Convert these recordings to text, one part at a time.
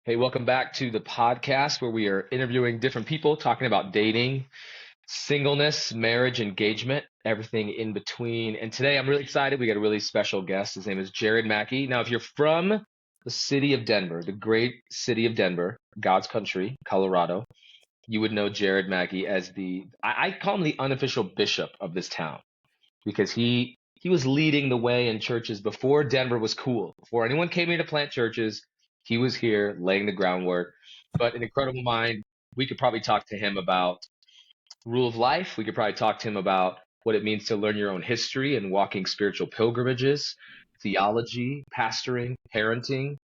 Hey, welcome back to the podcast where we are interviewing different people, talking about dating, singleness, marriage, engagement, everything in between. And today I'm really excited. We got a really special guest. His name is Jared Mackey. Now, if you're from the city of Denver, the great city of Denver, God's country, Colorado, you would know Jared Mackey as I call him the unofficial bishop of this town because he was leading the way in churches before Denver was cool. Before anyone came here to plant churches, he was here laying the groundwork. But an incredible mind. We could probably talk to him about rule of life. We could probably talk to him about what it means to learn your own history and walking spiritual pilgrimages, theology, pastoring, parenting,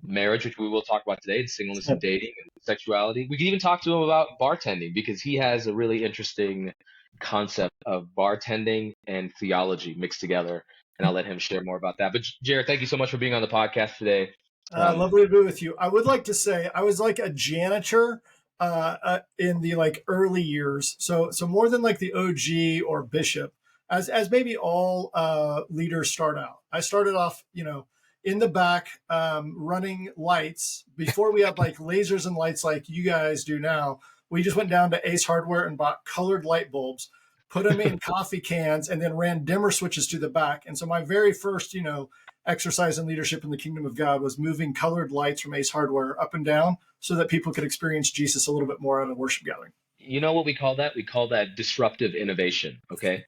marriage, which we will talk about today, and singleness and dating and sexuality. We could even talk to him about bartending because he has a really interesting concept of bartending and theology mixed together. And I'll let him share more about that. But Jared, thank you so much for being on the podcast today. Lovely to be with you. I would like to say I was like a janitor in the early years. So more than like the OG or bishop, as maybe all leaders start out. I started off, in the back running lights before we had like lasers and lights like you guys do now. We just went down to Ace Hardware and bought colored light bulbs, put them in coffee cans, and then ran dimmer switches to the back. And so my very first, exercise in leadership in the kingdom of God was moving colored lights from Ace Hardware up and down so that people could experience Jesus a little bit more at a worship gathering. You know what we call that? We call that disruptive innovation. Okay.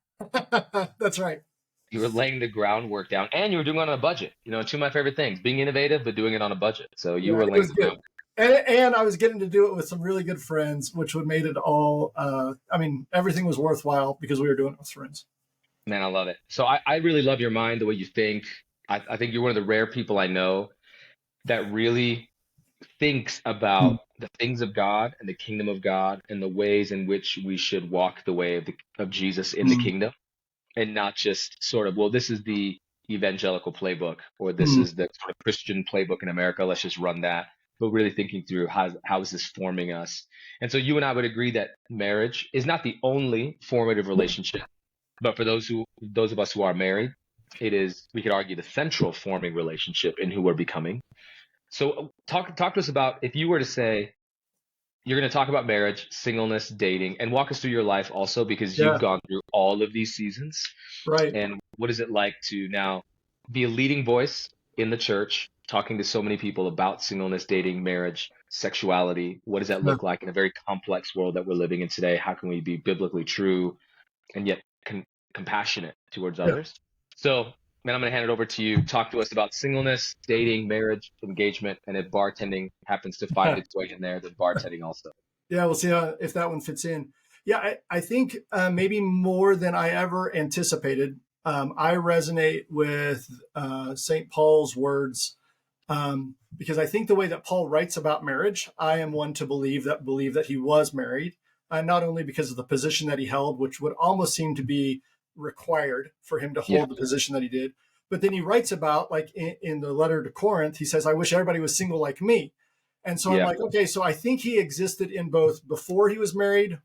That's right. You were laying the groundwork down and you were doing it on a budget. Two of my favorite things, being innovative, but doing it on a budget. So you were laying the groundwork. And I was getting to do it with some really good friends, which would made it all, everything was worthwhile because we were doing it with friends. Man, I love it. So I really love your mind, the way you think. I think you're one of the rare people I know that really thinks about the things of God and the kingdom of God and the ways in which we should walk the way of Jesus in the kingdom, and not just sort of, well, this is the evangelical playbook or this is the sort of Christian playbook in America. Let's just run that. But really thinking through how is this forming us? And so you and I would agree that marriage is not the only formative relationship, but for those of us who are married, it is, we could argue, the central forming relationship in who we're becoming. So talk to us about, if you were to say, you're going to talk about marriage, singleness, dating, and walk us through your life also, because you've gone through all of these seasons. Right. And what is it like to now be a leading voice in the church, talking to so many people about singleness, dating, marriage, sexuality? What does that look like in a very complex world that we're living in today? How can we be biblically true and yet compassionate towards others? So, man, I'm going to hand it over to you. Talk to us about singleness, dating, marriage, engagement, and if bartending happens to find its way in there, then bartending also. Yeah, we'll see if that one fits in. Yeah, I think maybe more than I ever anticipated. I resonate with St. Paul's words because I think the way that Paul writes about marriage, I am one to believe that he was married, not only because of the position that he held, which would almost seem to be required for him to hold the position that he did. But then he writes about, like in the letter to Corinth, he says, I wish everybody was single like me. And so I'm like, okay, so I think he existed in both before he was married,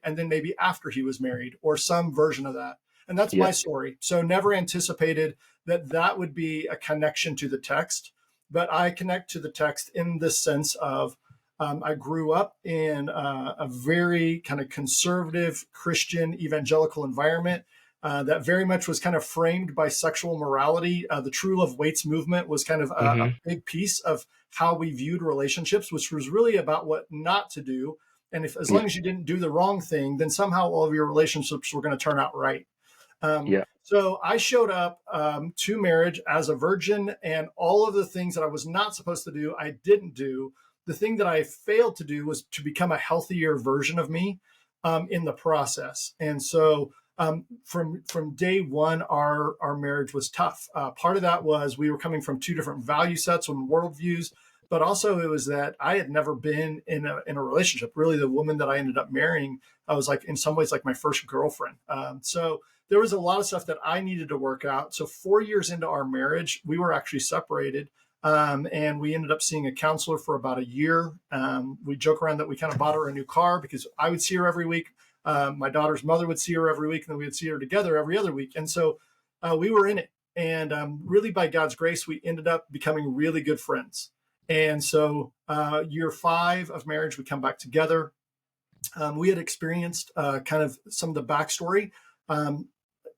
and then maybe after he was married, or some version of that. And that's my story. So never anticipated that would be a connection to the text, but I connect to the text in the sense of I grew up in a very kind of conservative Christian evangelical environment. That very much was kind of framed by sexual morality. The True Love Waits movement was kind of a big piece of how we viewed relationships, which was really about what not to do. And as long as you didn't do the wrong thing, then somehow all of your relationships were going to turn out right. So I showed up to marriage as a virgin, and all of the things that I was not supposed to do, I didn't do. The thing that I failed to do was to become a healthier version of me in the process. And so from day one, our marriage was tough. Part of that was we were coming from two different value sets and worldviews, but also it was that I had never been in a relationship. Really, the woman that I ended up marrying, I was like, in some ways, like my first girlfriend. So there was a lot of stuff that I needed to work out. So 4 years into our marriage, we were actually separated. And we ended up seeing a counselor for about a year. We joke around that we kind of bought her a new car because I would see her every week. My daughter's mother would see her every week, and then we would see her together every other week. And so we were in it. And really, by God's grace, we ended up becoming really good friends. And so year 5 of marriage, we come back together. We had experienced kind of some of the backstory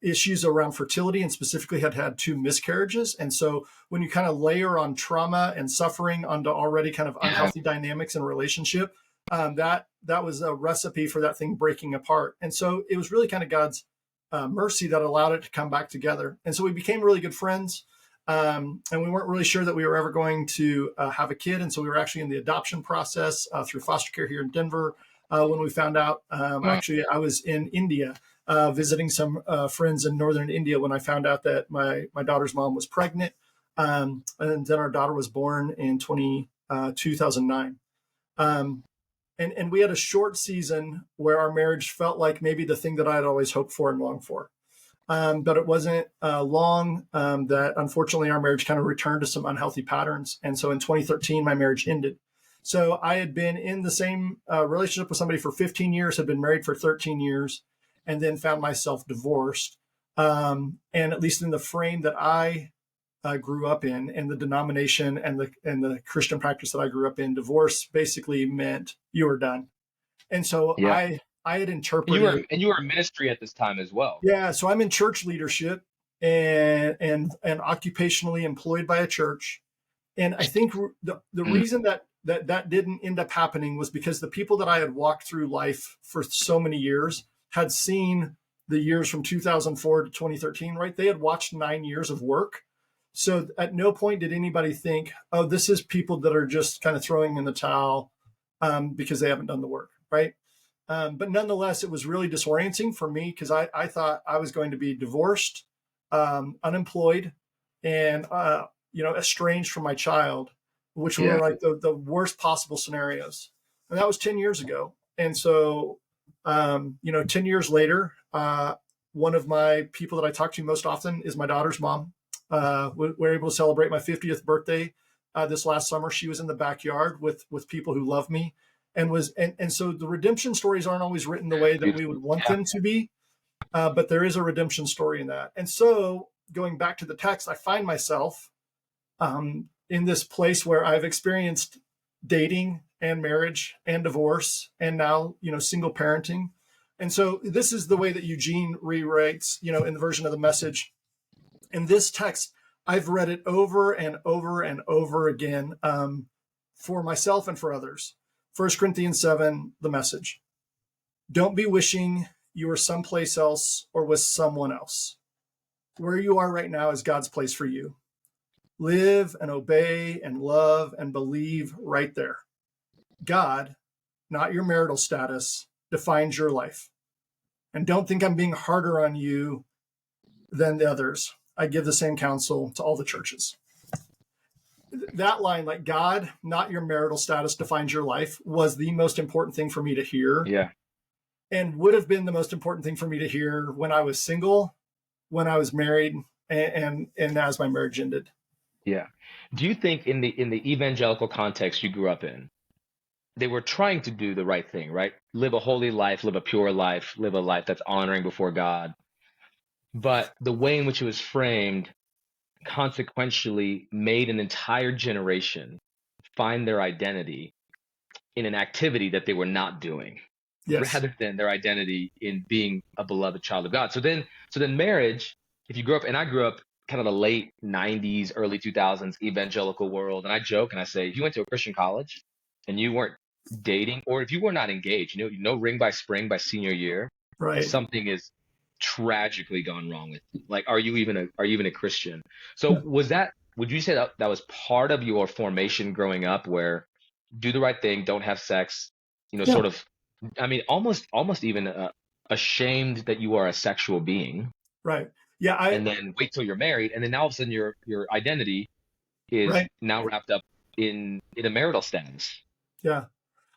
issues around fertility, and specifically had 2 miscarriages. And so when you kind of layer on trauma and suffering onto already kind of Yeah. unhealthy dynamics in a relationship, that was a recipe for that thing breaking apart. And so it was really kind of God's mercy that allowed it to come back together. And so we became really good friends. And we weren't really sure that we were ever going to have a kid. And so we were actually in the adoption process through foster care here in Denver. When we found out, Wow. actually, I was in India visiting some friends in northern India when I found out that my daughter's mom was pregnant. And then our daughter was born in 2009. And we had a short season where our marriage felt like maybe the thing that I had always hoped for and longed for. But it wasn't long that unfortunately our marriage kind of returned to some unhealthy patterns. And so in 2013, my marriage ended. So I had been in the same relationship with somebody for 15 years, had been married for 13 years, and then found myself divorced. And at least in the frame that I grew up in, and the denomination and the Christian practice that I grew up in, divorce basically meant you were done. And so Yeah. I had And interpreted it. you were in ministry at this time as well. Yeah, so I'm in church leadership and occupationally employed by a church. And I think the Mm. reason that didn't end up happening was because the people that I had walked through life for so many years had seen the years from 2004 to 2013, right? They had watched 9 years of work. So at no point did anybody think, oh, this is people that are just kind of throwing in the towel because they haven't done the work, right? But nonetheless, it was really disorienting for me because I thought I was going to be divorced, unemployed, and estranged from my child, which were Yeah. like the worst possible scenarios. And that was 10 years ago. And so, 10 years later, one of my people that I talk to most often is my daughter's mom. We're able to celebrate my 50th birthday this last summer. She was in the backyard with people who love me, and so the redemption stories aren't always written the way that we Beautiful. would want Yeah. them to be, but there is a redemption story in that. And so going back to the text, I find myself in this place where I've experienced dating and marriage and divorce and now single parenting. And so this is the way that Eugene rewrites in the version of the Message. In this text, I've read it over and over and over again for myself and for others. 1 Corinthians 7, the Message. Don't be wishing you were someplace else or with someone else. Where you are right now is God's place for you. Live and obey and love and believe right there. God, not your marital status, defines your life. And don't think I'm being harder on you than the others. I give the same counsel to all the churches. That line, like God, not your marital status defines your life, was the most important thing for me to hear, Yeah. and would have been the most important thing for me to hear when I was single, when I was married, and as my marriage ended. Yeah. Do you think in the evangelical context you grew up in, they were trying to do the right thing, right? Live a holy life, live a pure life, live a life that's honoring before God. But the way in which it was framed consequentially made an entire generation find their identity in an activity that they were not doing, Yes. rather than their identity in being a beloved child of God. So then marriage, if you grew up, and I grew up kind of the late 90s, early 2000s evangelical world, and I joke and I say, if you went to a Christian college and you weren't dating, or if you were not engaged, no ring by spring by senior year, Right. something is tragically gone wrong with you. Like, are you even a Christian? So would you say that that was part of your formation growing up, where do the right thing, don't have sex, Yeah. sort of, I mean, almost even ashamed that you are a sexual being, Right. Yeah. and then wait till you're married, and then now all of a sudden your identity is Right. now wrapped up in a marital status. Yeah.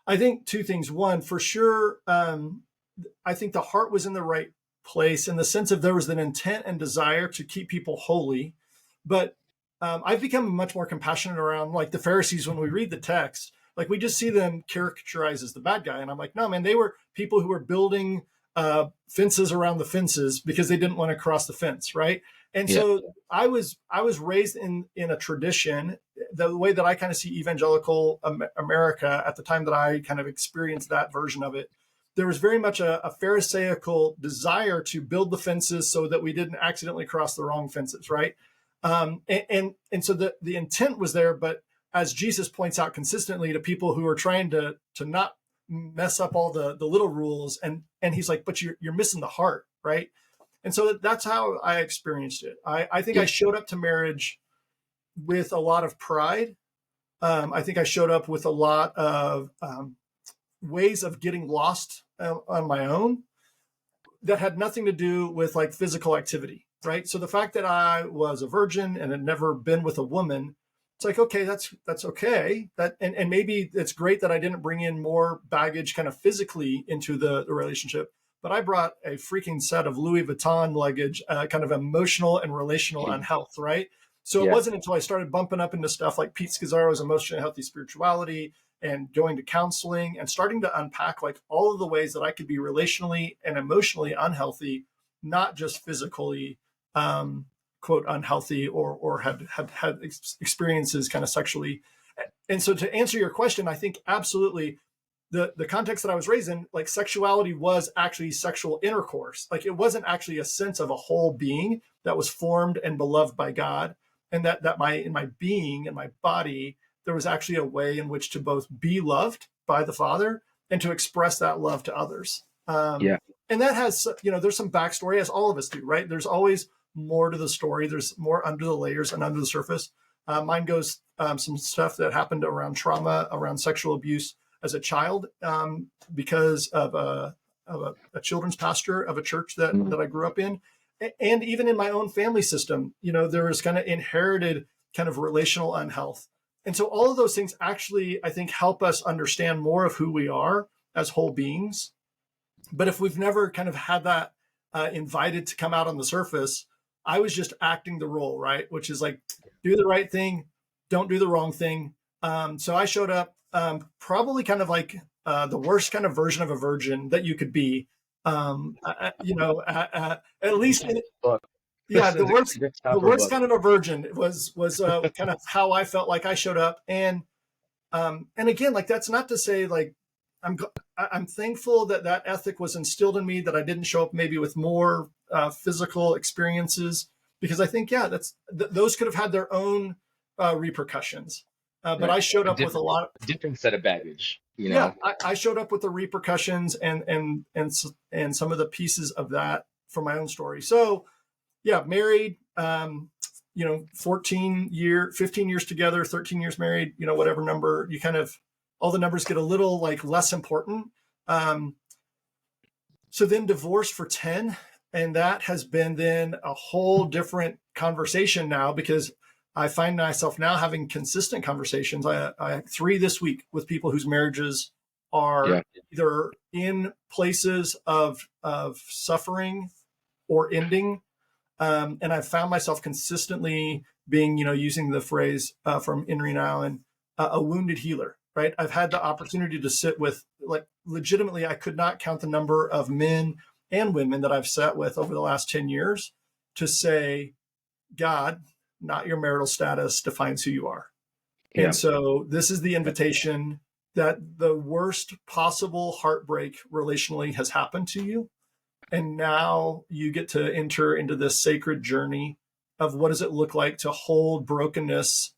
I think two things. One, for sure, I think the heart was in the right place in the sense of there was an intent and desire to keep people holy. But I've become much more compassionate around like the Pharisees when we read the text. Like we just see them characterized as the bad guy. And I'm like, no, man, they were people who were building fences around the fences because they didn't want to cross the fence, right? And Yeah. so I was raised in a tradition, the way that I kind of see evangelical America at the time that I kind of experienced that version of it. There was very much a Pharisaical desire to build the fences so that we didn't accidentally cross the wrong fences, right? And so the intent was there, but as Jesus points out consistently to people who are trying to not mess up all the little rules, and he's like, but you're missing the heart, right? And so that's how I experienced it. I think I Yeah. showed up to marriage with a lot of pride. I think I showed up with a lot of ways of getting lost on my own that had nothing to do with like physical activity, right? So the fact that I was a virgin and had never been with a woman, it's like, okay, that's okay. And maybe it's great that I didn't bring in more baggage kind of physically into the relationship, but I brought a freaking set of Louis Vuitton luggage, kind of emotional and relational unhealth, right? So it Yeah. wasn't until I started bumping up into stuff like Pete Scazzaro's emotionally healthy spirituality and going to counseling and starting to unpack like all of the ways that I could be relationally and emotionally unhealthy, not just physically, quote, unhealthy or had experiences kind of sexually. And so to answer your question, I think absolutely the context that I was raised in, like sexuality was actually sexual intercourse. Like it wasn't actually a sense of a whole being that was formed and beloved by God. And that in my being and my body, there was actually a way in which to both be loved by the Father and to express that love to others. Yeah. And that has, there's some backstory, as all of us do, right? There's always more to the story. There's more under the layers and under the surface. Mine goes some stuff that happened around trauma, around sexual abuse as a child, because of a children's pastor of a church that I grew up in. And even in my own family system, there was kind of inherited kind of relational unhealth. And so all of those things actually, I think, help us understand more of who we are as whole beings. But if we've never kind of had that invited to come out on the surface, I was just acting the role, right? Which is like, do the right thing, don't do the wrong thing. So I showed up probably kind of like the worst kind of version of a virgin that you could be. At least, yeah, the worst kind of a virgin was kind of how I felt like I showed up. And again, like that's not to say like I'm thankful that ethic was instilled in me, that I didn't show up maybe with more physical experiences, because I think those could have had their own repercussions. But Right. I showed A up with a lot. different set of baggage, Yeah, I showed up with the repercussions and some of the pieces of that from my own story. So yeah, married, 15 years together, 13 years married, whatever number you kind of, all the numbers get a little like less important. So then divorced for 10. And that has been then a whole different conversation now, because I find myself now having consistent conversations. I had 3 this week with people whose marriages are either in places of suffering or ending. And I've found myself consistently being, using the phrase from Henry Nouwen, a wounded healer, right? I've had the opportunity to sit with, like, legitimately, I could not count the number of men and women that I've sat with over the last 10 years to say, God, not your marital status, defines who you are. Yeah. And so this is the invitation that the worst possible heartbreak relationally has happened to you. And now you get to enter into this sacred journey of what does it look like to hold brokenness.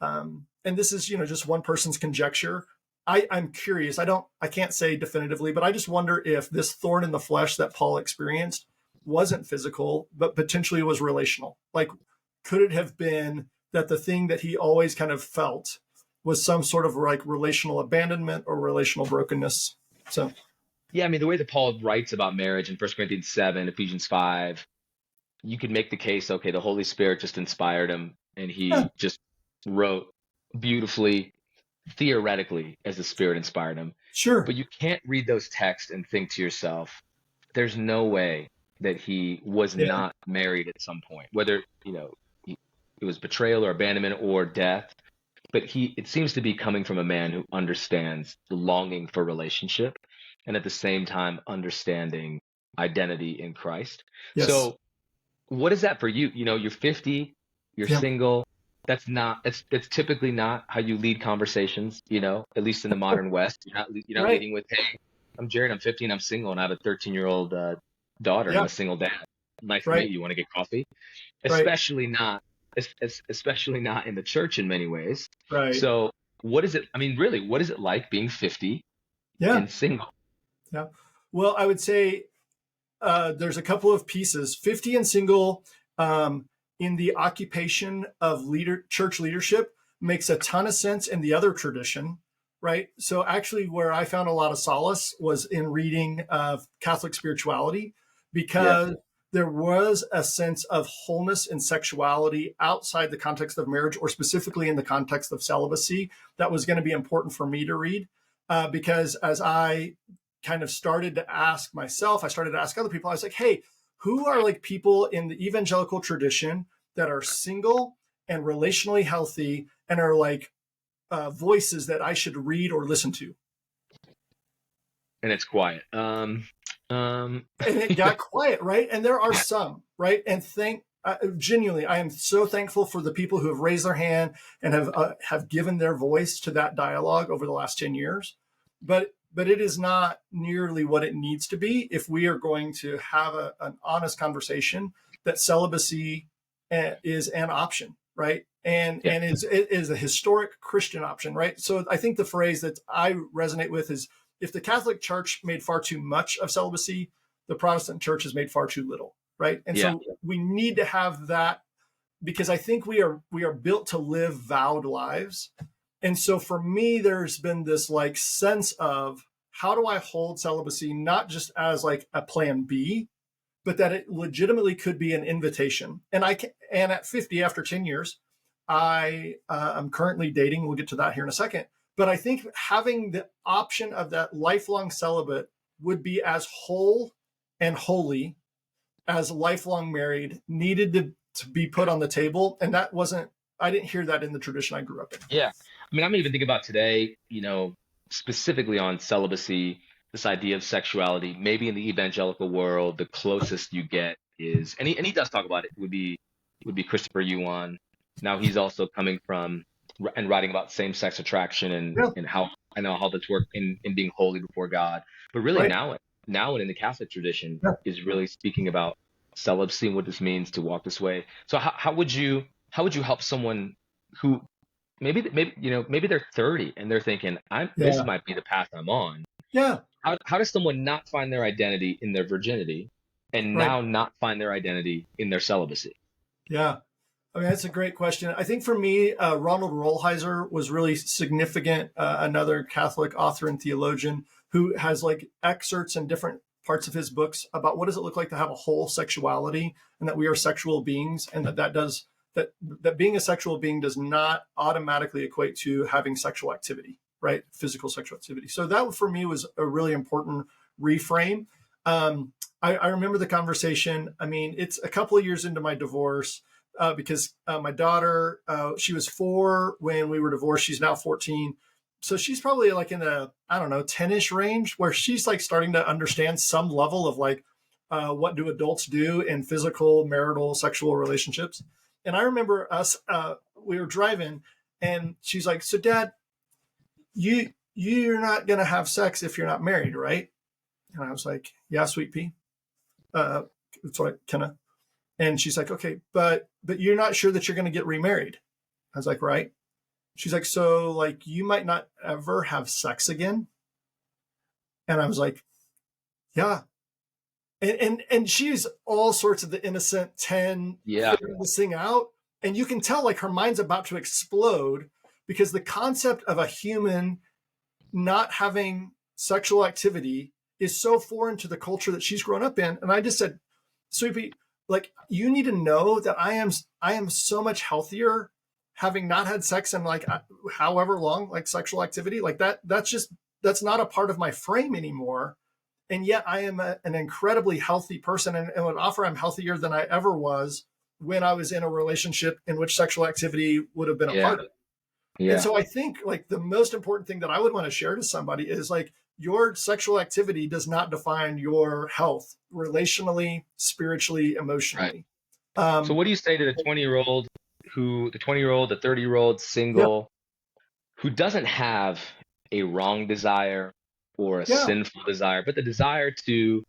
And this is, just one person's conjecture. I'm curious. I can't say definitively, but I just wonder if this thorn in the flesh that Paul experienced wasn't physical, but potentially was relational. Like, could it have been that the thing that he always kind of felt was some sort of like relational abandonment or relational brokenness? So, Yeah, I mean, the way that Paul writes about marriage in 1 Corinthians 7, Ephesians 5, you could make the case, okay, the Holy Spirit just inspired him and yeah, he just wrote beautifully, theoretically, as the Spirit inspired him. sure. But you can't read those texts and think to yourself, there's no way that he was Yeah. not married at some point, whether, it was betrayal or abandonment or death. But it seems to be coming from a man who understands the longing for relationship and at the same time understanding identity in Christ. Yes. So what is that for you? You know, you're 50, you're Yeah. single. That's typically not how you lead conversations, you know, at least in the modern West. You're not Right. leading with, hey, I'm Jared, I'm 50 and I'm single and I have a 13-year-old daughter and I'm Yeah. a single dad. Nice to meet Right. you. You want to get coffee? Right. Especially not, especially not in the church in many ways. Right. So what is it? I mean, really, what is it like being 50 Yeah. and single? Yeah. Well, I would say there's a couple of pieces. 50 and single um, in the occupation of church leadership makes a ton of sense in the other tradition, right? So actually, where I found a lot of solace was in reading Catholic spirituality, Yeah. because there was a sense of wholeness in sexuality outside the context of marriage, or specifically in the context of celibacy, that was going to be important for me to read. Because as I kind of started to ask myself, I started to ask other people, I was like, hey, who are like people in the evangelical tradition that are single and relationally healthy and are like voices that I should read or listen to? And it's quiet. And it got quiet, right? And there are some, right? And genuinely, I am so thankful for the people who have raised their hand and have given their voice to that dialogue over the last 10 years. But it is not nearly what it needs to be if we are going to have an honest conversation that celibacy is an option, right? And Yeah. and it is a historic Christian option, right? So I think the phrase that I resonate with is, if the Catholic Church made far too much of celibacy, the Protestant Church has made far too little, right? And Yeah. so we need to have that, because I think we are built to live vowed lives. And so for me, there's been this like sense of, how do I hold celibacy not just as like a plan B, but that it legitimately could be an invitation. And at 50, after 10 years, I am currently dating. We'll get to that here in a second. But I think having the option of that lifelong celibate would be as whole and holy as lifelong married needed to be put on the table. And I didn't hear that in the tradition I grew up in. Yeah. I mean, I'm even thinking about today, you know, specifically on celibacy, this idea of sexuality. Maybe in the evangelical world, the closest you get is, and he does talk about it, would be Christopher Yuan. Now he's also coming from and writing about same-sex attraction Yeah, and how I know how this works in being holy before God. But really right. now and in the Catholic tradition Yeah, is really speaking about celibacy and what this means to walk this way. So how would you help someone who maybe they're 30 and they're thinking, this yeah, might be the path I'm on. yeah. How does someone not find their identity in their virginity and Right. now not find their identity in their celibacy? Yeah. I mean, that's a great question. I think for me, Ronald Rolheiser was really significant, another Catholic author and theologian who has like excerpts in different parts of his books about what does it look like to have a whole sexuality, and that we are sexual beings, and that being a sexual being does not automatically equate to having sexual activity, right? Physical sexual activity. So that for me was a really important reframe. I remember the conversation. I mean, it's a couple of years into my divorce, because my daughter, she was 4 when we were divorced. She's now 14. So she's probably like in the, I don't know, 10-ish range, where she's like starting to understand some level of like, what do adults do in physical, marital, sexual relationships. And I remember we were driving, and she's like, so Dad, you're not going to have sex if you're not married, right? And I was like, yeah, sweet pea. It's like, kind of. And she's like, okay, but you're not sure that you're going to get remarried. I was like, right. She's like, so like you might not ever have sex again. And I was like, yeah. And she's all sorts of the innocent 10 Yeah. figuring this thing out. And you can tell like her mind's about to explode, because the concept of a human not having sexual activity is so foreign to the culture that she's grown up in. And I just said, Sweetie, like you need to know that I am so much healthier having not had sex in like however long, like sexual activity like that. That's not a part of my frame anymore. And yet I am an incredibly healthy person, and would offer I'm healthier than I ever was when I was in a relationship in which sexual activity would have been a Yeah. part of it. And Yeah. so I think like the most important thing that I would want to share to somebody is like, your sexual activity does not define your health relationally, spiritually, Right. emotionally. So what do you say to the 20-year-old the 30-year-old Yeah, single who doesn't have a wrong desire or a yeah, sinful desire, but the desire to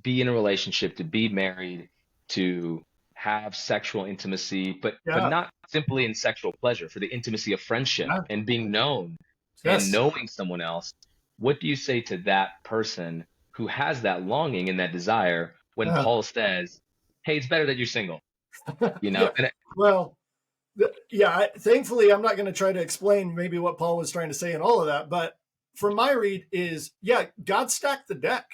be in a relationship, to be married, to have sexual intimacy, but yeah, not simply in sexual pleasure, for the intimacy of friendship yeah, and being known and yes. knowing someone else. What do you say to that person who has that longing and that desire when Uh, Paul says, "Hey, it's better that you're single," you know? yeah. Well, yeah, thankfully, I'm not going to try to explain maybe what Paul was trying to say and all of that. But from my read is, yeah, God stacked the deck,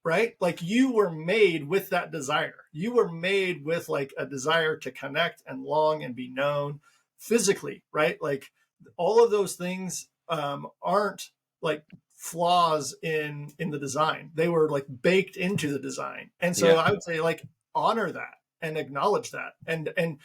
right? Like you were made with that desire. You were made with like a desire to connect and long and be known physically, right? Like all of those things aren't like flaws in the design. They were like baked into the design. And so Yeah, I would say like honor that and acknowledge that. And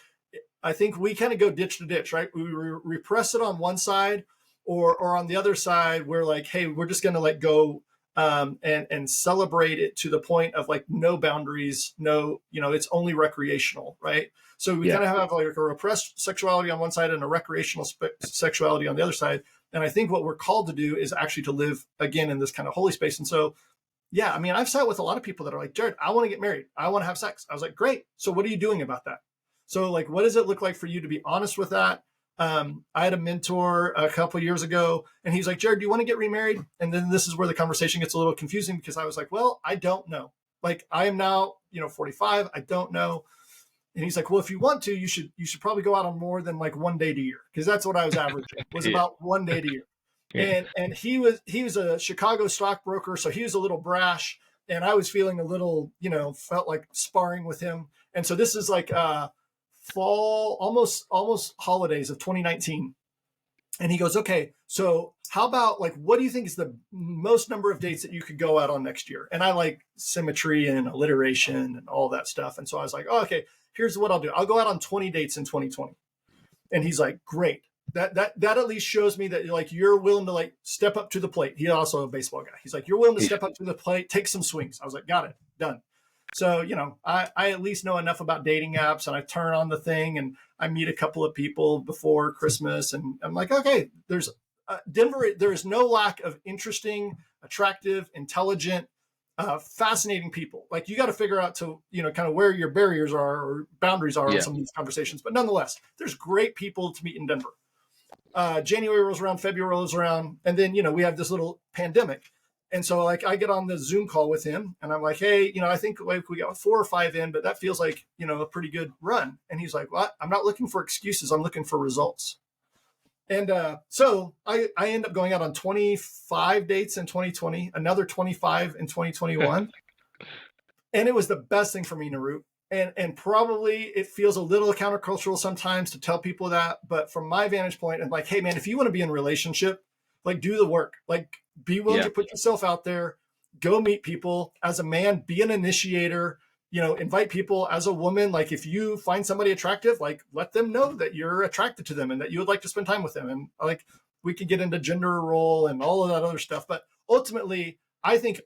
I think we kind of go ditch to ditch, right? We repress it on one side, or on the other side, we're like, hey, we're just going to let go and celebrate it to the point of like no boundaries, no, it's only recreational, right? So we yeah, kind of have like a repressed sexuality on one side and a recreational sexuality on the other side. And I think what we're called to do is actually to live again in this kind of holy space. And so, yeah, I mean, I've sat with a lot of people that are like, Jared, I want to get married. I want to have sex. I was like, great. So what are you doing about that? So like, what does it look like for you to be honest with that? I had a mentor a couple of years ago, and he's like, Jared, do you want to get remarried? And then this is where the conversation gets a little confusing because I was like, well, I don't know. Like I am now, 45. I don't know. And he's like, well, if you want to, you should probably go out on more than like one date a year. Cause that's what I was averaging was yeah, about one date a year. yeah. And he was a Chicago stockbroker. So he was a little brash and I was feeling a little, felt like sparring with him. And so this is like, fall, almost holidays of 2019. And he goes, okay, so how about like, what do you think is the most number of dates that you could go out on next year? And I like symmetry and alliteration and all that stuff. And so I was like, oh, okay, here's what I'll do. I'll go out on 20 dates in 2020. And he's like, great. That at least shows me that like you're willing to like step up to the plate. He's also a baseball guy. He's like, you're willing to Yeah. step up to the plate, take some swings. I was like, got it, done. So, I at least know enough about dating apps and I turn on the thing and I meet a couple of people before Christmas and I'm like, okay, there's Denver. There is no lack of interesting, attractive, intelligent, fascinating people. Like you got to figure out to, kind of where your barriers are or boundaries are on Yeah. some of these conversations. But nonetheless, there's great people to meet in Denver. January rolls around, February rolls around, and then, we have this little pandemic. And so like I get on the Zoom call with him and I'm like, hey, I think like we got 4 or 5 in, but that feels like, a pretty good run. And he's like, well, I'm not looking for excuses. I'm looking for results. And so I end up going out on 25 dates in 2020, another 25 in 2021. And it was the best thing for me, Nirup. And probably it feels a little countercultural sometimes to tell people that. But from my vantage point, I'm like, hey, man, if you want to be in a relationship, like do the work, like be willing Yeah. to put yourself out there, go meet people as a man, be an initiator, invite people as a woman. Like if you find somebody attractive, like let them know that you're attracted to them and that you would like to spend time with them. And like we could get into gender role and all of that other stuff. But ultimately, I think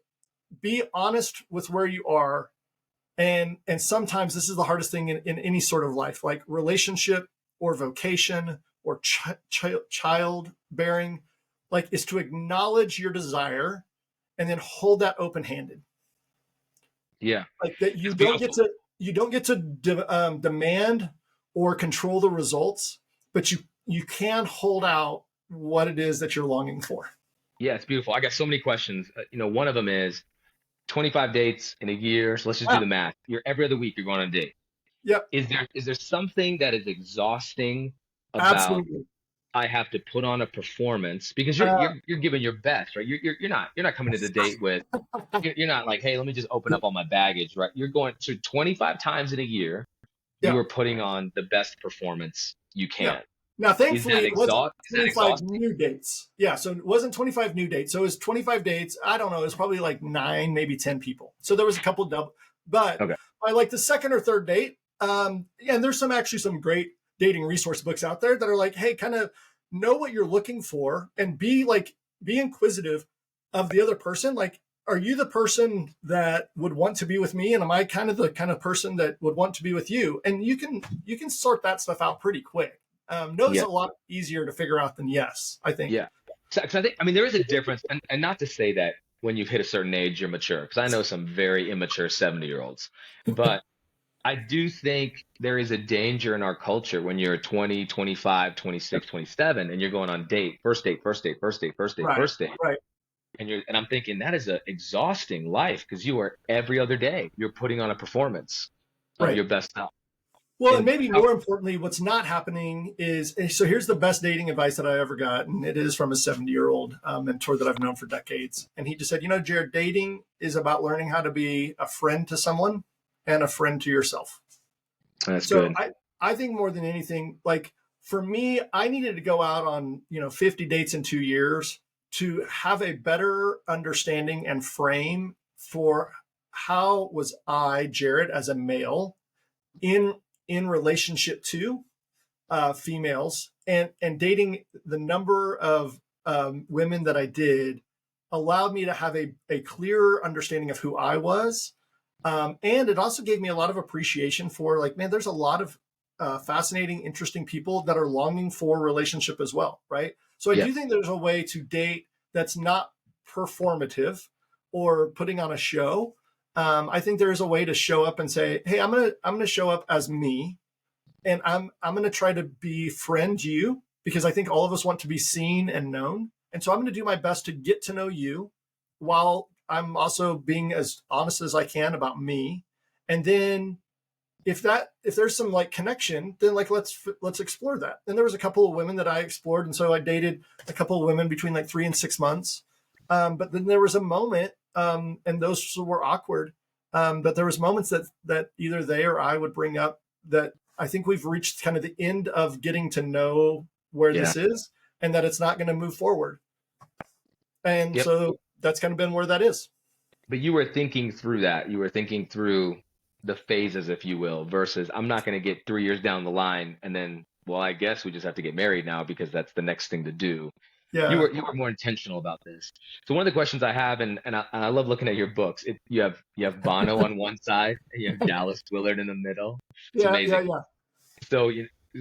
be honest with where you are. And sometimes this is the hardest thing in any sort of life, like relationship or vocation or childbearing, like is to acknowledge your desire and then hold that open handed. Yeah. Like that It's beautiful. you don't get to demand or control the results, but you can hold out what it is that you're longing for. Yeah, it's beautiful. I got so many questions. One of them is 25 dates in a year. So let's just do Ah, the math. You're every other week you're going on a date. yep, Is there something that is exhausting about absolutely. I have to put on a performance because you're Uh, you're you're giving your best, right? You're not coming to the date with you're not like, hey, let me just open up all my baggage, right? You're going to 25 times in a year. You yeah, are putting on the best performance you yeah. can. Now, Is thankfully, that it wasn't exhaust? Is that 25 exhausting? new dates. Yeah, so it wasn't 25 new dates. So it was 25 dates. I don't know. It was probably like 9, maybe 10 people. So there was a couple double, but Okay. by like the second or third date, yeah, and there's some great dating resource books out there that are like, hey, kind of know what you're looking for and be inquisitive. of the other person. Like, are you the person that would want to be with me, and am I kind of the kind of person that would want to be with you? And you can sort that stuff out pretty quick. No is Yeah. a lot easier to figure out than yes, I think. Yeah. So, 'cause I think, I mean, there is a difference, and not to say that when you've hit a certain age, you're mature, because I know some very immature 70-year-olds. But I do think there is a danger in our culture when you're 20, 25, 26, 27, and you're going on first date, first date, first date, first date, Right, first date. right, And I'm thinking that is an exhausting life, because you are every other day, you're putting on a performance of right. your best self. Well, and And maybe more importantly, what's not happening is, so here's the best dating advice that I ever got. And it is from a 70-year-old mentor that I've known for decades. And he just said, Jared, dating is about learning how to be a friend to someone and a friend to yourself. that's So good. I think more than anything, like for me, I needed to go out on, 50 dates in 2 years to have a better understanding and frame for how was I, Jared, as a male in relationship to females, and dating the number of women that I did allowed me to have a clearer understanding of who I was. And it also gave me a lot of appreciation for, like, man, there's a lot of fascinating, interesting people that are longing for relationship as well, right? So I Yeah. do think there's a way to date that's not performative or putting on a show. I think there is a way to show up and say, "Hey, I'm gonna show up as me, and I'm gonna try to befriend you because I think all of us want to be seen and known, and so I'm gonna do my best to get to know you, while I'm also being as honest as I can about me, and then if there's some like connection, then like let's explore that." And there was a couple of women that I explored, and so I dated a couple of women between like 3 and 6 months. But then there was a moment, and those were awkward. But there was moments that either they or I would bring up that I think we've reached kind of the end of getting to know where Yeah. this is, and that it's not going to move forward. And Yep. so that's kind of been where that is. But you were thinking through that. You were thinking through the phases, if you will, versus I'm not going to get 3 years down the line and then, well, I guess we just have to get married now because that's the next thing to do. You Yeah. were more intentional about this. So one of the questions I have, and I love looking at your books. You have Bono on one side and you have Dallas Willard in the middle. It's Yeah. Yeah. amazing. Yeah. So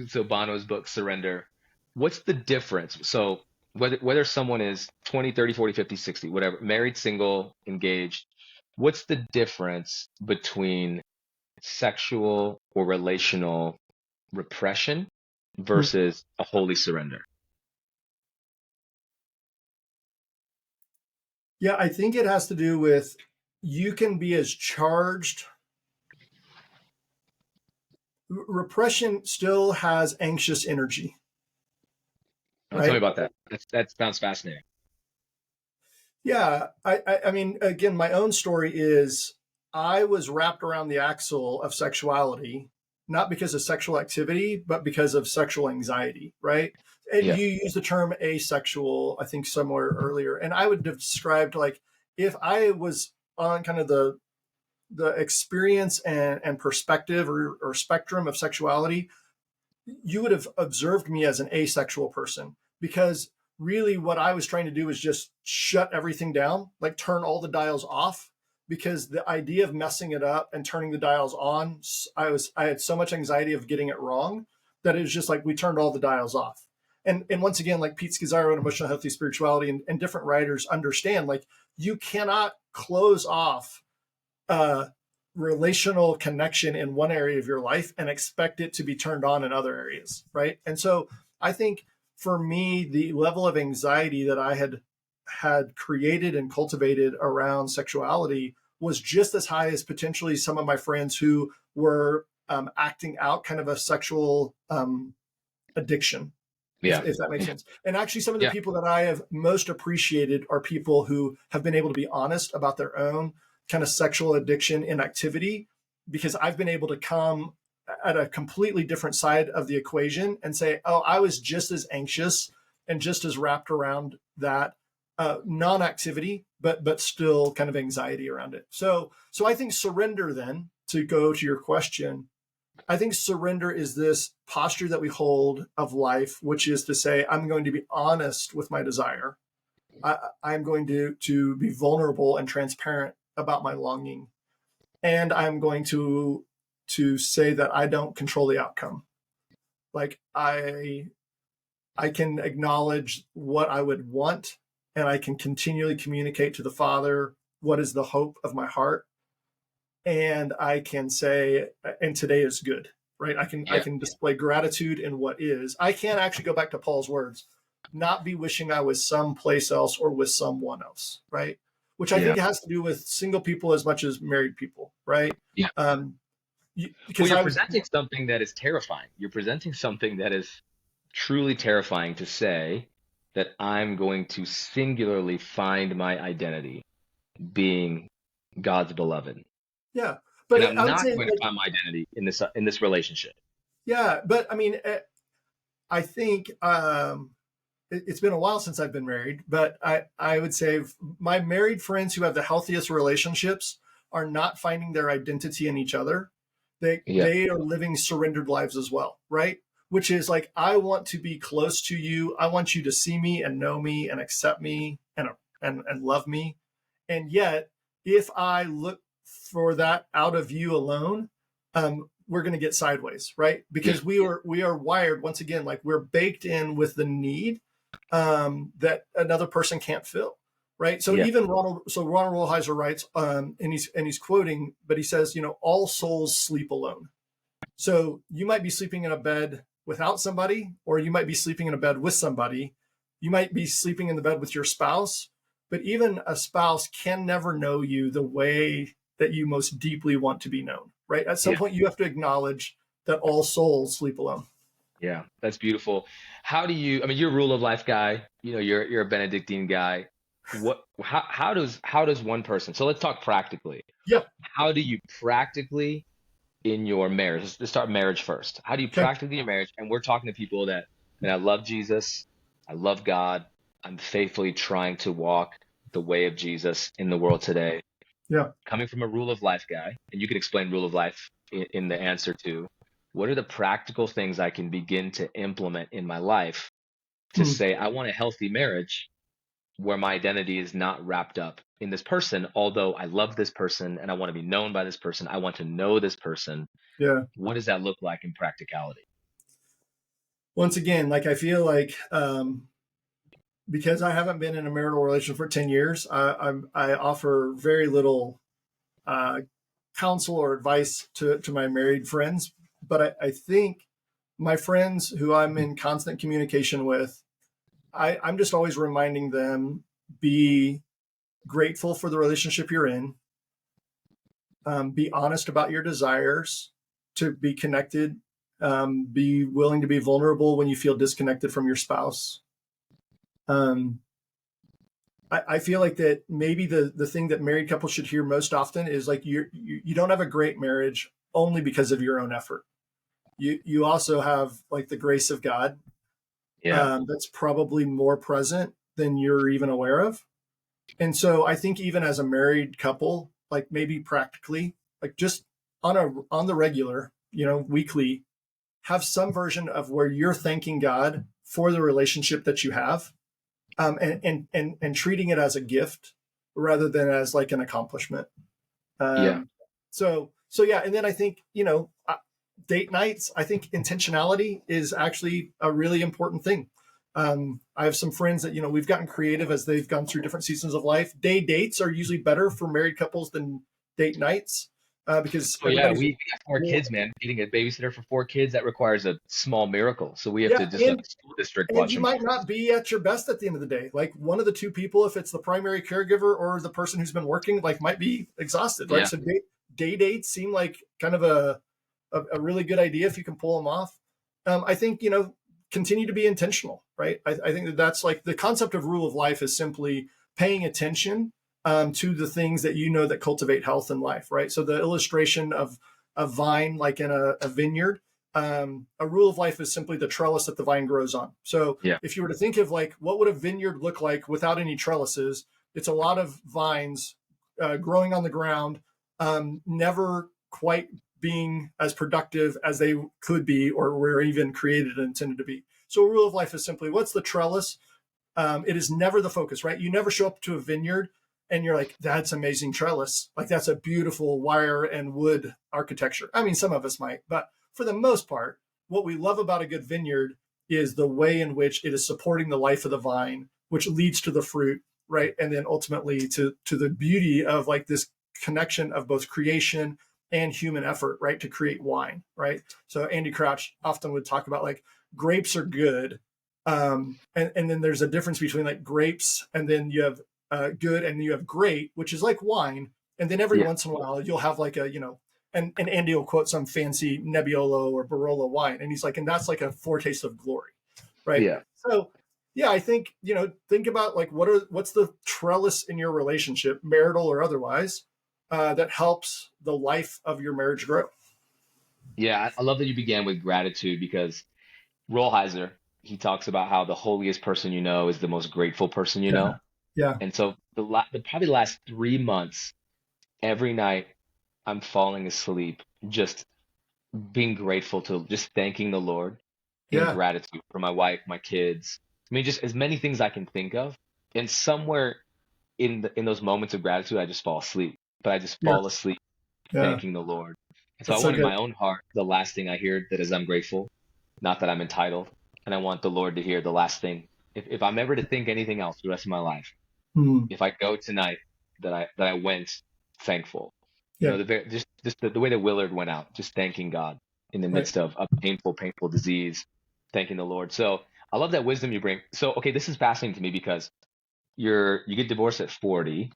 so Bono's book Surrender. What's the difference? So whether someone is 20, 30, 40, 50, 60, whatever, married, single, engaged, what's the difference between sexual or relational repression versus a holy surrender? Yeah, I think it has to do with, you can be as charged. Repression still has anxious energy, Tell me right? about that. That sounds fascinating. Yeah, I mean, again, my own story is I was wrapped around the axle of sexuality, not because of sexual activity, but because of sexual anxiety, right? And Yeah. you use the term asexual, I think, somewhere earlier, and I would have described, like, if I was on kind of the experience and perspective or spectrum of sexuality, you would have observed me as an asexual person, because really what I was trying to do was just shut everything down, like turn all the dials off, because the idea of messing it up and turning the dials on, I had so much anxiety of getting it wrong that it was just like we turned all the dials off. And once again, like Pete Scazzaro and Emotional Healthy Spirituality and different writers understand, like, you cannot close off uh, relational connection in one area of your life and expect it to be turned on in other areas, right? And so I think for me, the level of anxiety that I had created and cultivated around sexuality was just as high as potentially some of my friends who were acting out kind of a sexual addiction, Yeah. if that makes sense. And actually, some of the Yeah. people that I have most appreciated are people who have been able to be honest about their own kind of sexual addiction and activity, because I've been able to come at a completely different side of the equation and say, oh, I was just as anxious and just as wrapped around that non-activity, but still kind of anxiety around it. So I think surrender, then, to go to your question, I think surrender is this posture that we hold of life, which is to say, I'm going to be honest with my desire. I'm going to be vulnerable and transparent about my longing, and I'm going to say that I don't control the outcome. Like I can acknowledge what I would want, and I can continually communicate to the Father what is the hope of my heart, and I can say, and today is good, right? I Yeah. can display gratitude in what is. I can't actually go back to Paul's words, not be wishing I was someplace else or with someone else, right? Which I Yeah. think has to do with single people as much as married people, right? Yeah. Well, Because you're I was, presenting something that is terrifying. You're presenting something that is truly terrifying to say that I'm going to singularly find my identity being God's beloved, yeah, and but I'm I would not say going to like, find my identity in this relationship. yeah, but I mean, I think it's been a while since I've been married, but I would say my married friends who have the healthiest relationships are not finding their identity in each other. Yeah. They are living surrendered lives as well, right? Which is like, I want to be close to you. I want you to see me and know me and accept me and love me. And yet, if I look for that out of you alone, we're going to get sideways, right? Yeah. Because we are wired, once again, like we're baked in with the need that another person can't fill, right? So Yeah. even Ronald Rolheiser writes, and he's quoting, but he says, all souls sleep alone. So you might be sleeping in a bed without somebody, or you might be sleeping in a bed with somebody. You might be sleeping in the bed with your spouse, but even a spouse can never know you the way that you most deeply want to be known, right? At some Yeah. point, you have to acknowledge that all souls sleep alone. Yeah. That's beautiful. How do you, I mean, you're a rule of life guy, you're a Benedictine guy. How does one person, so let's talk practically. Yeah. How do you practically in your marriage? Let's start marriage first. How do you Okay. practically in your marriage? And we're talking to people that, man, I love Jesus, I love God, I'm faithfully trying to walk the way of Jesus in the world today. Yeah. Coming from a rule of life guy, and you can explain rule of life in the answer to what are the practical things I can begin to implement in my life to Hmm. say I want a healthy marriage where my identity is not wrapped up in this person, although I love this person and I want to be known by this person. I want to know this person. Yeah. What does that look like in practicality? Once again, like I feel like because I haven't been in a marital relation for 10 years, I offer very little uh, counsel or advice to my married friends. But I think my friends who I'm in constant communication with, I'm just always reminding them, be grateful for the relationship you're in, be honest about your desires to be connected, be willing to be vulnerable when you feel disconnected from your spouse. Um, I feel like that maybe the thing that married couples should hear most often is like you don't have a great marriage only because of your own effort. You also have like the grace of God Yeah. that's probably more present than you're even aware of. And so I think even as a married couple, like maybe practically, like just on the regular, weekly, have some version of where you're thanking God for the relationship that you have, and treating it as a gift rather than as like an accomplishment. Yeah. So yeah, and then I think date nights. I think intentionality is actually a really important thing. I have some friends that we've gotten creative as they've gone through different seasons of life. Day dates are usually better for married couples than date nights because Oh yeah, everybody's we got four more, kids, man. Getting a babysitter for four kids, that requires a small miracle. So we have yeah, to just let the school district and watch you them might all. not be at your best at the end of the day. Like one of the two people, if it's the primary caregiver or the person who's been working, like might be exhausted, right? Yeah. So day dates seem like kind of a really good idea if you can pull them off. I think continue to be intentional, right? I think that's like the concept of rule of life is simply paying attention to the things that that cultivate health in life, right? So the illustration of a vine, like in a vineyard, a rule of life is simply the trellis that the vine grows on. So Yeah. if you were to think of like what would a vineyard look like without any trellises, it's a lot of vines growing on the ground, never quite being as productive as they could be or were even created and intended to be. So a rule of life is simply what's the trellis? It is never the focus, right? You never show up to a vineyard and you're like, that's amazing trellis. Like that's a beautiful wire and wood architecture. I mean, some of us might, but for the most part, what we love about a good vineyard is the way in which it is supporting the life of the vine, which leads to the fruit, right? And then ultimately to the beauty of like this connection of both creation and human effort, right? To create wine, right? So Andy Crouch often would talk about like grapes are good. And then there's a difference between like grapes and then you have good and you have great, which is like wine. And then every Yeah. once in a while you'll have like a, and Andy will quote some fancy Nebbiolo or Barolo wine. And he's like, and that's like a foretaste of glory. Right. Yeah. So yeah, I think, think about like, what's the trellis in your relationship, marital or otherwise, that helps the life of your marriage grow. Yeah. I love that you began with gratitude because Rollheiser, he talks about how the holiest person you know is the most grateful person you Yeah. know. Yeah. And so probably the last 3 months, every night I'm falling asleep, just being grateful to just thanking the Lord in Yeah. gratitude for my wife, my kids. I mean, just as many things I can think of. And somewhere in those moments of gratitude, I just fall asleep. But I just fall Yes. asleep Yeah. thanking the Lord. And so I That's so want in good. my own heart, the last thing I hear that is I'm grateful, not that I'm entitled. And I want the Lord to hear the last thing. If I'm ever to think anything else the rest of my life, Mm. if I go tonight that I went thankful. Yeah. Just the way that Willard went out, just thanking God in the Right. midst of a painful disease, thanking the Lord. So I love that wisdom you bring. So okay, this is fascinating to me because you get divorced at 40.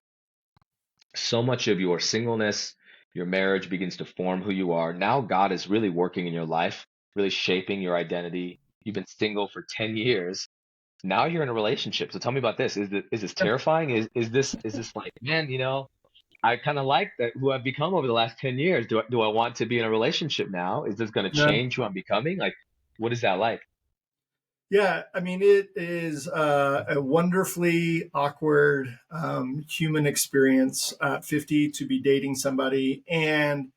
So much of your singleness, your marriage begins to form who you are. Now God is really working in your life, really shaping your identity. You've been single for 10 years. Now you're in a relationship. So tell me about this. Is this Yeah. terrifying? Is this like, man, I kind of like that who I've become over the last 10 years. Do I want to be in a relationship now? Is this going to Yeah. change who I'm becoming? Like, what is that like? Yeah, I mean, it is a wonderfully awkward human experience at 50 to be dating somebody. And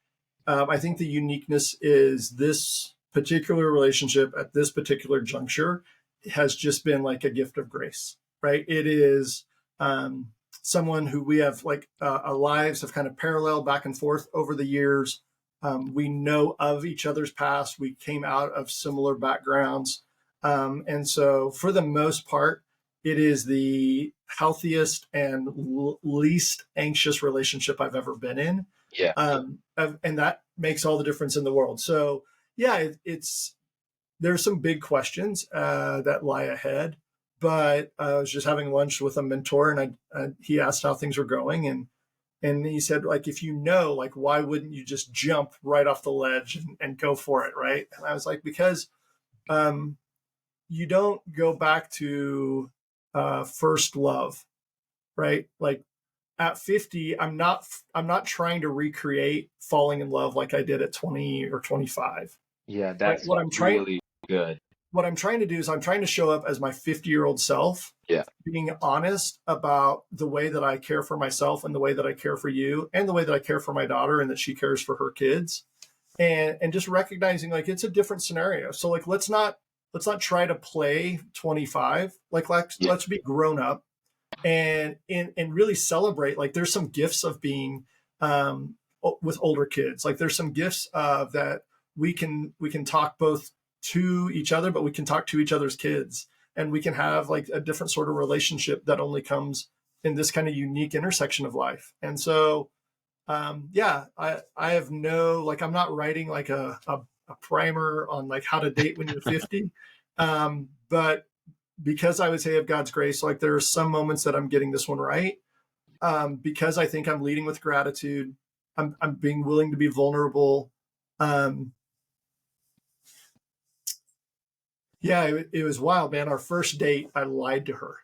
I think the uniqueness is this particular relationship at this particular juncture has just been like a gift of grace, right? It is um, someone who we have like our lives have kind of paralleled back and forth over the years. We know of each other's past. We came out of similar backgrounds. And so, for the most part, it is the healthiest and least anxious relationship I've ever been in. Yeah. And that makes all the difference in the world. So, yeah, it's there's some big questions that lie ahead. But I was just having lunch with a mentor, and he asked how things were going, and he said, like, if like, why wouldn't you just jump right off the ledge and go for it, right? And I was like, because um, you don't go back to first love, right? Like at 50, I'm not trying to recreate falling in love like I did at 20 or 25. Yeah, Right? that's really good. What I'm trying to do is I'm trying to show up as my 50-year-old self, Yeah. being honest about the way that I care for myself and the way that I care for you and the way that I care for my daughter and that she cares for her kids. And just recognizing like it's a different scenario. So like let's not try to play 25. Like Yeah. let's be grown up and really celebrate. Like there's some gifts of being with older kids. Like there's some gifts of that we can talk both to each other, but we can talk to each other's kids, and we can have like a different sort of relationship that only comes in this kind of unique intersection of life. And so yeah, I have like I'm not writing like a primer on like how to date when you're 50. But because I would say of God's grace, like there are some moments that I'm getting this one right. Because I think I'm leading with gratitude. I'm being willing to be vulnerable. Um, yeah, it was wild, man. Our first date, I lied to her.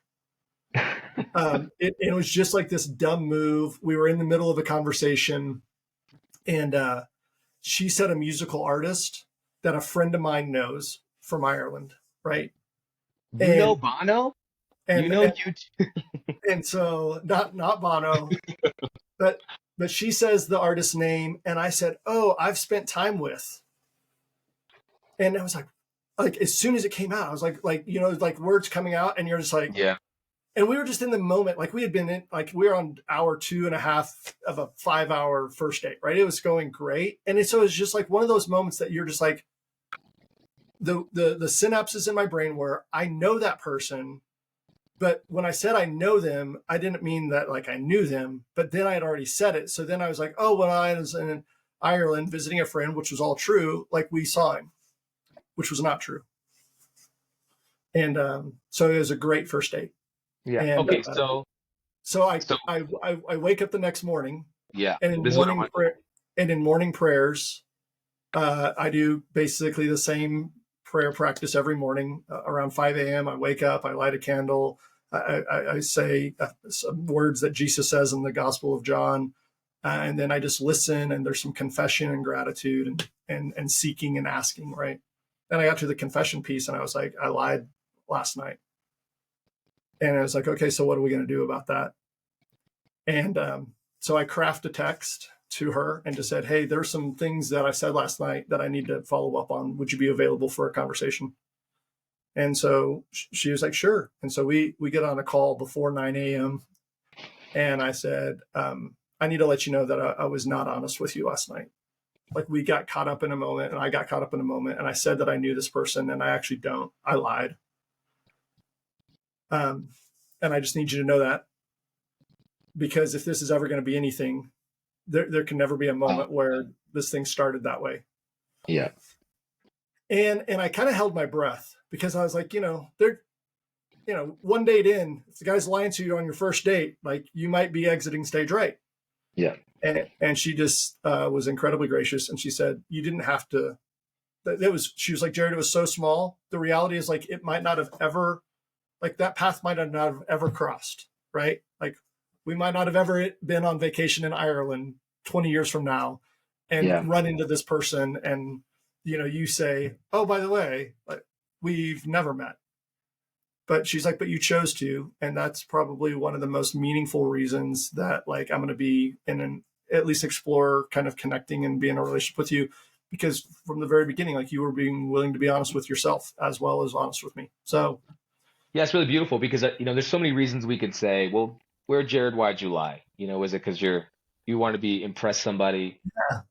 It was just like this dumb move. We were in the middle of a conversation, and she said a musical artist that a friend of mine knows from Ireland, right? You know And Bono? You and know and, you and so not Bono, but she says the artist's name, and I said, "Oh, I've spent time with," and I was like as soon as it came out, I was like like words coming out, and you're just like, Yeah. And we were just in the moment, like we had been in, like we were on hour 2.5 of a 5-hour first date, right? It was going great. And so it's just like one of those moments that you're just like, the synapses in my brain where I know that person, but when I said I know them, I didn't mean that like I knew them, but then I had already said it. So then I was like, oh, when I was in Ireland visiting a friend, which was all true, like we saw him, which was not true. And so it was a great first date. Yeah. And Okay. so So I wake up the next morning, yeah, and in this is what I want. morning prayers, I do basically the same prayer practice every morning around 5 a.m. I wake up, I light a candle, I say some words that Jesus says in the Gospel of John, and then I just listen. And there's some confession and gratitude and seeking and asking. Right. Then I got to the confession piece, and I was like, I lied last night, and I was like, okay, so what are we going to do about that? And so I craft a text to her and just said, hey, there's some things that I said last night that I need to follow up on. Would you be available for a conversation? And so she was like, sure. And so we get on a call before 9 a.m. And I said, I need to let you know that I was not honest with you last night. Like we got caught up in a moment, and I got caught up in a moment, and I said that I knew this person, and I actually don't. I lied. And I just need you to know that, because if this is ever going to be anything, there can never be a Wow. moment where this thing started that way. Yeah. And I kind of held my breath, because I was like, one date in, if the guy's lying to you on your first date, like you might be exiting stage right. Yeah. And she just was incredibly gracious. And she said, you didn't have to, she was like, Jared, it was so small. The reality is like, it might not have ever, like that path might not have ever crossed. Right. Like we might not have ever been on vacation in Ireland 20 years from now and run into this person. And, you say, oh, by the way, like, we've never met. But she's like, but you chose to. And that's probably one of the most meaningful reasons that like I'm going to be at least explore kind of connecting and be in a relationship with you, because from the very beginning, like you were being willing to be honest with yourself as well as honest with me. So Yeah, it's really beautiful because there's so many reasons we could say, well, where Jared, why'd you lie? Was it because you want to be impress somebody?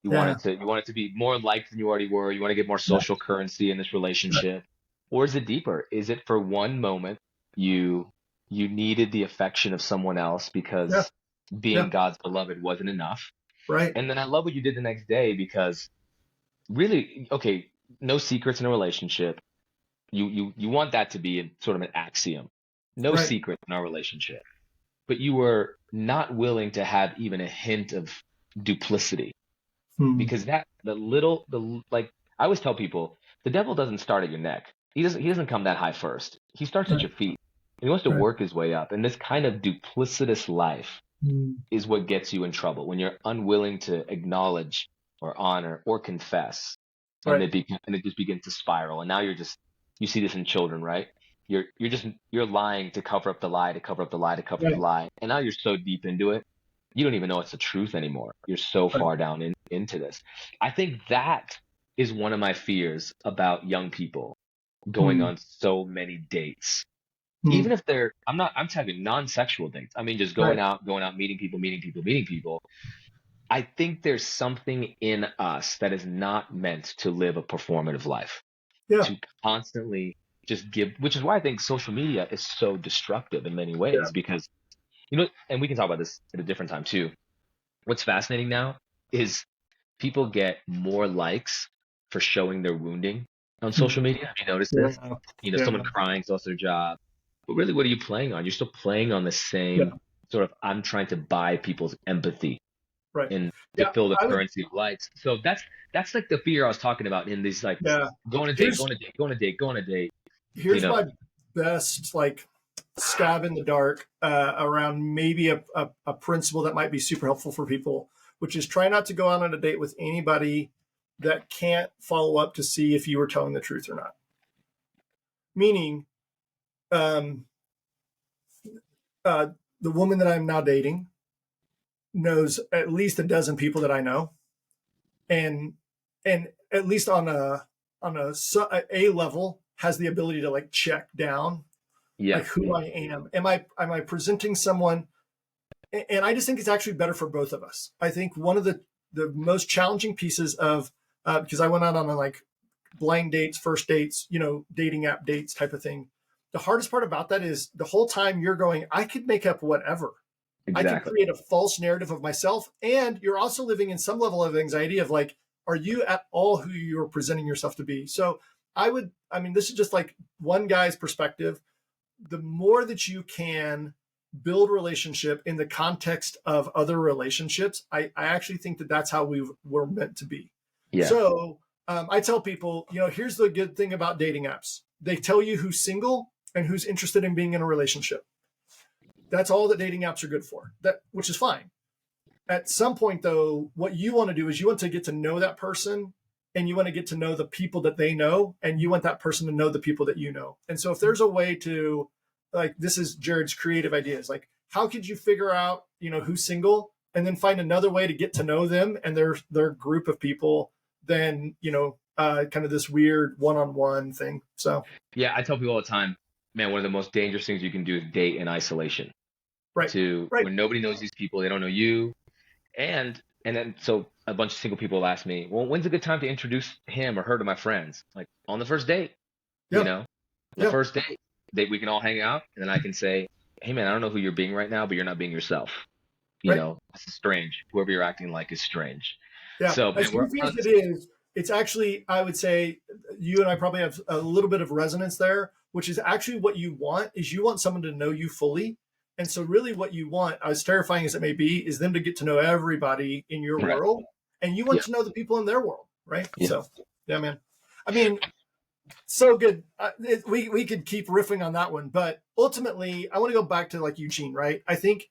You yeah, want it to be more liked than you already were. You want to get more yeah, social currency in this relationship, or is it deeper? Is it for one moment you needed the affection of someone else yeah, because being yeah, God's beloved wasn't enough? right, And then I love what you did the next day, because really, okay, no secrets in a relationship. You want that to be sort of an axiom. No right. secret in our relationship. But you were not willing to have even a hint of duplicity, Hmm. because that like I always tell people, the devil doesn't start at your neck. He doesn't come that high first. He starts at Right, your feet. He wants to right. work his way up. And this kind of duplicitous life Hmm. is what gets you in trouble, when you're unwilling to acknowledge or honor or confess, and Right, it just begins to spiral. And now you see this in children, right? You're lying to cover up the lie, to cover up the lie, to cover up the right, lie. And now you're so deep into it, you don't even know it's the truth anymore. You're so right. far down into this. I think that is one of my fears about young people going Hmm. on so many dates. Hmm. Even if I'm talking non-sexual dates. I mean, just Right. going out, meeting people, meeting people, meeting people. I think there's something in us that is not meant to live a performative life, Yeah. to constantly just give, which is why I think social media is so destructive in many Yeah. ways, because, and we can talk about this at a different time too. What's fascinating now is people get more likes for showing their wounding on social Hmm. media. Have you noticed Yeah. this? Someone Yeah. crying lost their job. But really, what are you playing on? You're still playing on the Yeah. same sort of, I'm trying to buy people's empathy Right. and to Yeah. fill the I would. currency of likes. So that's like the fear I was talking about in these, like, Yeah. go on a date, go Here's on a date, go on a date, go on a date. You here's know, my best like stab in the dark around maybe a principle that might be super helpful for people, which is try not to go out on a date with anybody that can't follow up to see if you were telling the truth or not. Meaning, um, uh, the woman that I'm now dating knows at least a dozen people that I know, and at least on a level has the ability to like check down Yeah. like who I am. Am I presenting someone? And I just think it's actually better for both of us. I think one of the most challenging pieces of because I went out on like blind dates, first dates, dating app dates type of thing. The hardest part about that is the whole time you're going, I could make up whatever. I could Exactly. create a false narrative of myself. And you're also living in some level of anxiety of like, are you at all who you're presenting yourself to be? So this is just like one guy's perspective. The more that you can build relationship in the context of other relationships, I actually think that that's how we're meant to be. Yeah. So I tell people, here's the good thing about dating apps. They tell you who's single and who's interested in being in a relationship. That's all that dating apps are good for, which is fine. At some point, though, what you want to do is you want to get to know that person, and you want to get to know the people that they know, and you want that person to know the people that you know. And so if there's a way to, like, this is Jared's creative ideas, like how could you figure out, who's single and then find another way to get to know them and their group of people than, kind of this weird one-on-one thing. So, Yeah. I tell people all the time, man, one of the most dangerous things you can do is date in isolation. right. When nobody knows these people, they don't know you. And then so a bunch of single people will ask me, well, when's a good time to introduce him or her to my friends? Like on the first date, Yeah. the first date, we can all hang out, and then I can say, hey man, I don't know who you're being right now, but you're not being yourself. This is strange. Whoever you're acting like is strange. Yeah. So As man, goofy as it is, it's actually, I would say you and I probably have a little bit of resonance there, which is actually what you want is you want someone to know you fully. And so really what you want, as terrifying as it may be, is them to get to know everybody in your right. world. And you want Yeah. to know the people in their world, right? Yeah. So, yeah, man. I mean, so good. We could keep riffing on that one. But ultimately, I want to go back to like Eugene, right? I think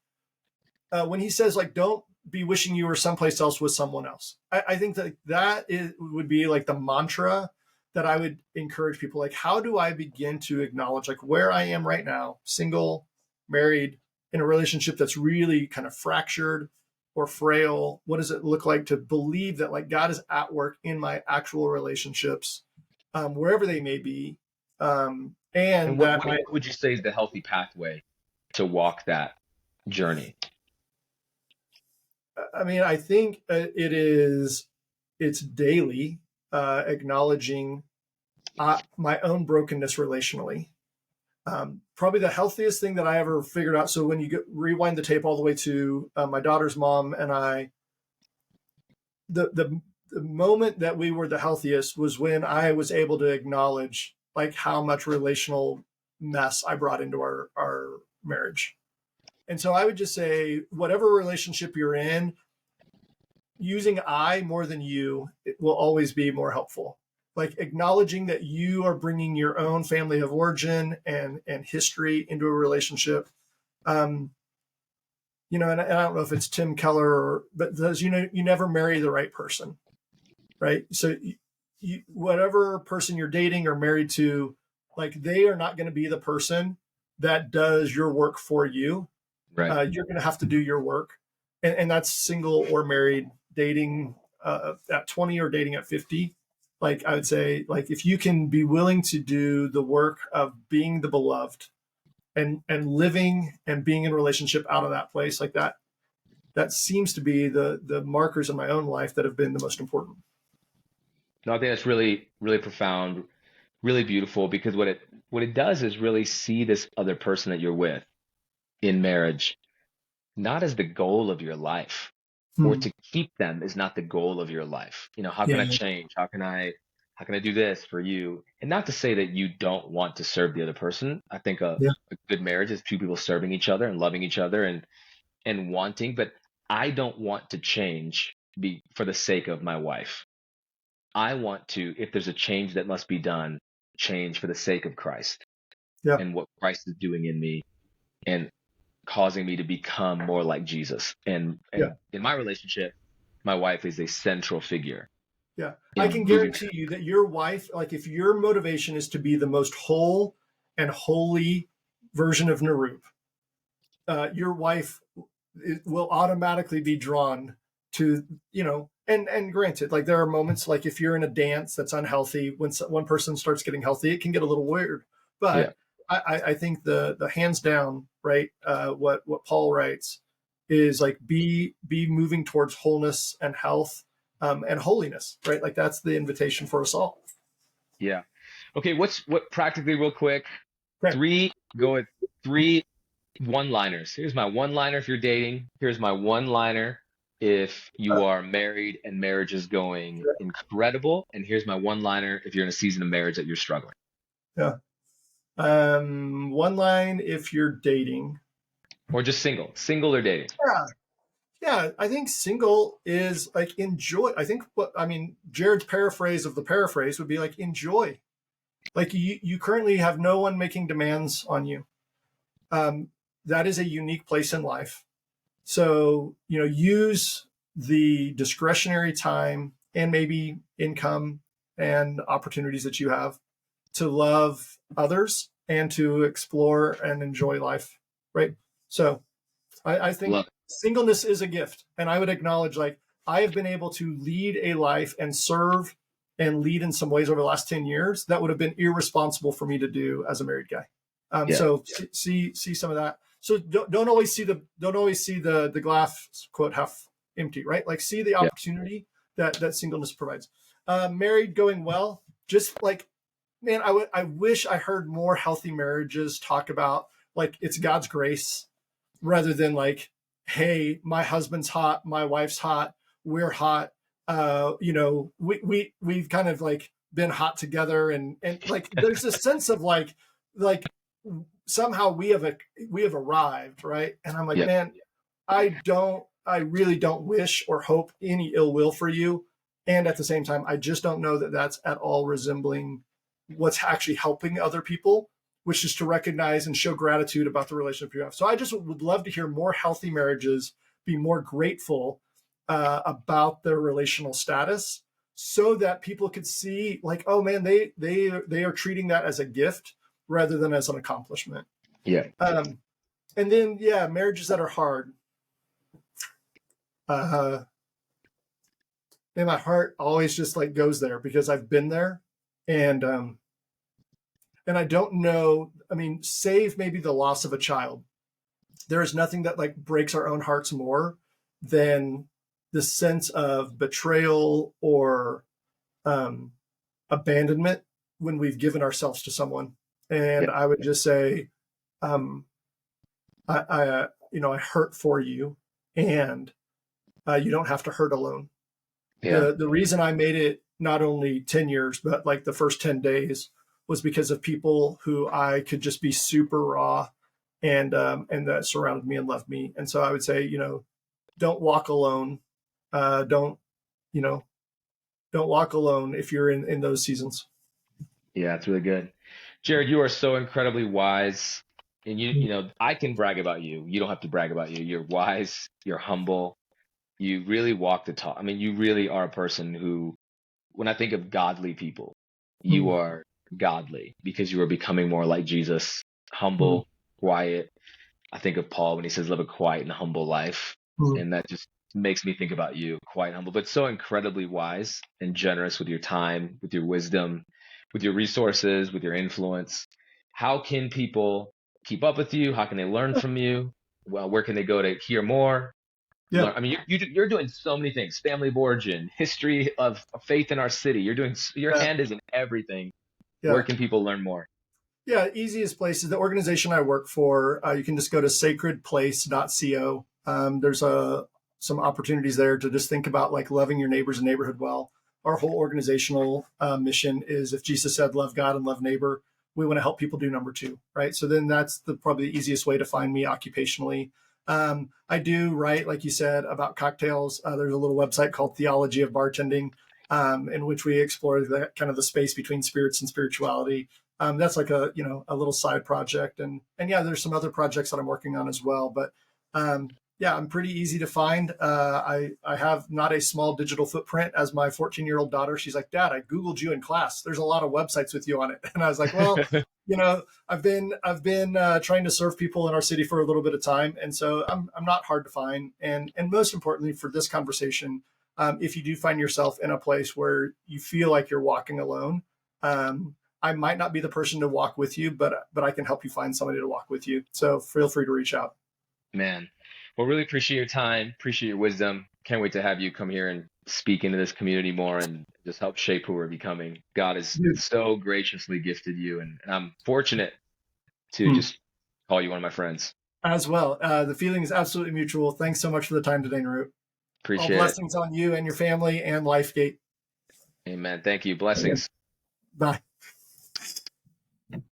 when he says like, don't be wishing you were someplace else with someone else. I think that would be like the mantra that I would encourage people. Like, how do I begin to acknowledge like where I am right now, single, married, in a relationship that's really kind of fractured or frail? What does it look like to believe that like God is at work in my actual relationships, wherever they may be? And what would you say is the healthy pathway to walk that journey? I mean, I think it's daily acknowledging my own brokenness relationally. Probably the healthiest thing that I ever figured out. So when you rewind the tape all the way to my daughter's mom and I, the moment that we were the healthiest was when I was able to acknowledge like how much relational mess I brought into our marriage. And so I would just say, whatever relationship you're in, using I more than you, it will always be more helpful. Like acknowledging that you are bringing your own family of origin and history into a relationship. And I don't know if it's Tim Keller, but you never marry the right person, right? So whatever person you're dating or married to, like they are not going to be the person that does your work for you. Right. You're going to have to do your work. And that's single or married, dating at 20 or dating at 50. Like I would say, like if you can be willing to do the work of being the beloved and living and being in a relationship out of that place, like that seems to be the markers in my own life that have been the most important. No, I think that's really, really profound, really beautiful, because what it does is really see this other person that you're with in marriage not as the goal of your life, or to keep them is not the goal of your life. How can I change? How can I do this for you? And not to say that you don't want to serve the other person. I think a good marriage is two people serving each other and loving each other and wanting, but I don't want to change for the sake of my wife. I want to, if there's a change that must be done, change for the sake of Christ and what Christ is doing in me and causing me to become more like Jesus. And in my relationship, my wife is a central figure. Yeah. I can guarantee you that your wife, like if your motivation is to be the most whole and holy version of Nirup, your wife will automatically be drawn to, and granted, like there are moments like if you're in a dance that's unhealthy, when one person starts getting healthy, it can get a little weird. But I think the hands down, right? What Paul writes is like be moving towards wholeness and health, and holiness, right? Like that's the invitation for us all. Yeah. Okay. What practically real quick? Right. Go with three one-liners. Here's my one-liner if you're dating. Here's my one-liner if you are married and marriage is going incredible. And here's my one-liner if you're in a season of marriage that you're struggling. Yeah. One line if you're dating. Or just single or dating. Yeah. Yeah, I think single is like enjoy. I think Jared's paraphrase of the paraphrase would be like enjoy. Like you currently have no one making demands on you. That is a unique place in life. So, use the discretionary time and maybe income and opportunities that you have to love others and to explore and enjoy life. Right. So I think Love it. singleness is a gift. And I would acknowledge, like, I have been able to lead a life and serve and lead in some ways over the last 10 years that would have been irresponsible for me to do as a married guy. So see some of that. So don't always see the glass quote half empty, right? Like see the opportunity that singleness provides. Married going well, just like, man, I wish I heard more healthy marriages talk about like it's God's grace rather than like, hey, my husband's hot, my wife's hot, we're hot. We've kind of like been hot together, and like there's a sense of like somehow we have arrived, right? And I'm like, Yep. man, I really don't wish or hope any ill will for you. And at the same time, I just don't know that that's at all resembling what's actually helping other people, which is to recognize and show gratitude about the relationship you have. So I just would love to hear more healthy marriages be more grateful about their relational status, so that people could see like, oh man, they are treating that as a gift rather than as an accomplishment. Yeah. And then marriages that are hard. And my heart always just like goes there because I've been there, and I don't know. I mean, save maybe the loss of a child. There is nothing that like breaks our own hearts more than the sense of betrayal or abandonment when we've given ourselves to someone. And I would just say, I hurt for you, and you don't have to hurt alone. Yeah. The reason I made it not only 10 years, but like the first 10 days was because of people who I could just be super raw and that surrounded me and loved me. And so I would say, don't walk alone. Don't walk alone if you're in those seasons. Yeah, it's really good. Jared, you are so incredibly wise. And I can brag about you. You don't have to brag about you. You're wise, you're humble, you really walk the talk. I mean, you really are a person who, when I think of godly people, you are godly because you are becoming more like Jesus, humble, quiet. I think of Paul when he says, live a quiet and humble life. And that just makes me think about you, quiet and humble, but so incredibly wise and generous with your time, with your wisdom, with your resources, with your influence. How can people keep up with you? How can they learn from you? Well, where can they go to hear more? Yeah. I mean, you're doing so many things: family of origin, history of faith in our city. Your hand is in everything. Yeah. Where can people learn more? Yeah, easiest place is the organization I work for. You can just go to sacredplace.co. There's some opportunities there to just think about like loving your neighbors and neighborhood well. Our whole organizational mission is, if Jesus said love God and love neighbor, we want to help people do number two, right? So then that's probably the easiest way to find me occupationally. I do write, like you said, about cocktails. There's a little website called Theology of Bartending, in which we explore the kind of the space between spirits and spirituality. That's like a little side project, and there's some other projects that I'm working on as well. But I'm pretty easy to find. I have not a small digital footprint, as my 14-year-old daughter. She's like, Dad, I Googled you in class. There's a lot of websites with you on it, and I was like, well, I've been trying to serve people in our city for a little bit of time, and so I'm not hard to find. And most importantly for this conversation, if you do find yourself in a place where you feel like you're walking alone, I might not be the person to walk with you, but I can help you find somebody to walk with you. So feel free to reach out. Man, well, really appreciate your time, appreciate your wisdom. Can't wait to have you come here and speak into this community more and just help shape who we're becoming. God has Dude. so graciously gifted you, and I'm fortunate to Hmm. just call you one of my friends. As well. The feeling is absolutely mutual. Thanks so much for the time today, Nirup. All Appreciate it. blessings on you and your family and LifeGate. Amen. Thank you. Okay. Blessings. Bye.